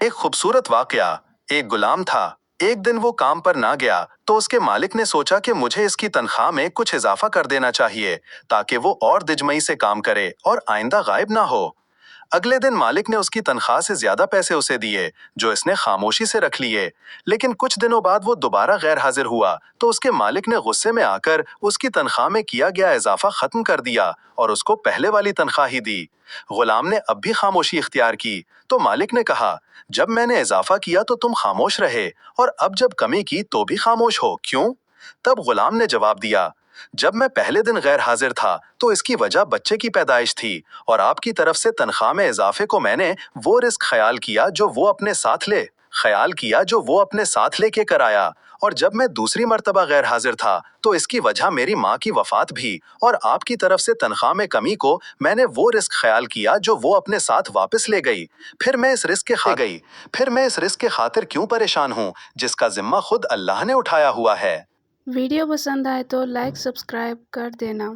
एक खूबसूरत वाकया। एक गुलाम था। एक दिन वो काम पर ना गया तो उसके मालिक ने सोचा कि मुझे इसकी तनख्वाह में कुछ इजाफा कर देना चाहिए ताकि वो और दिजमई से काम करे और आइंदा गायब ना हो। अगले दिन मालिक ने उसकी तनख्वाह से ज्यादा पैसे उसे दिए, जो इसने खामोशी से रख लिए। लेकिन कुछ दिनों बाद वो दोबारा गैर हाजिर हुआ तो उसके मालिक ने गुस्से में आकर उसकी तनख्वाह में किया गया इजाफा खत्म कर दिया और उसको पहले वाली तनख्वाह ही दी। गुलाम ने अब भी खामोशी इख्तियार की तो मालिक ने कहा, जब मैंने इजाफा किया तो तुम खामोश रहे और अब जब कमी की तो भी खामोश हो, क्यों? तब गुलाम ने जवाब दिया, जब मैं पहले दिन गैर हाजिर था तो इसकी वजह बच्चे की पैदाइश थी और आपकी तरफ से तनख्वाह में इजाफे को मैंने वो रिस्क ख्याल किया जो वो अपने साथ लेके कराया। और जब मैं दूसरी मर्तबा गैर हाजिर था तो इसकी वजह मेरी माँ की वफात भी और आपकी तरफ से तनख्वाह में कमी को मैंने वो रिस्क ख्याल किया जो वो अपने साथ वापस ले गई। फिर मैं इस रिस्क के खातिर क्यों परेशान हूँ जिसका जिम्मा खुद अल्लाह ने उठाया हुआ है। वीडियो पसंद आए तो लाइक सब्सक्राइब कर देना।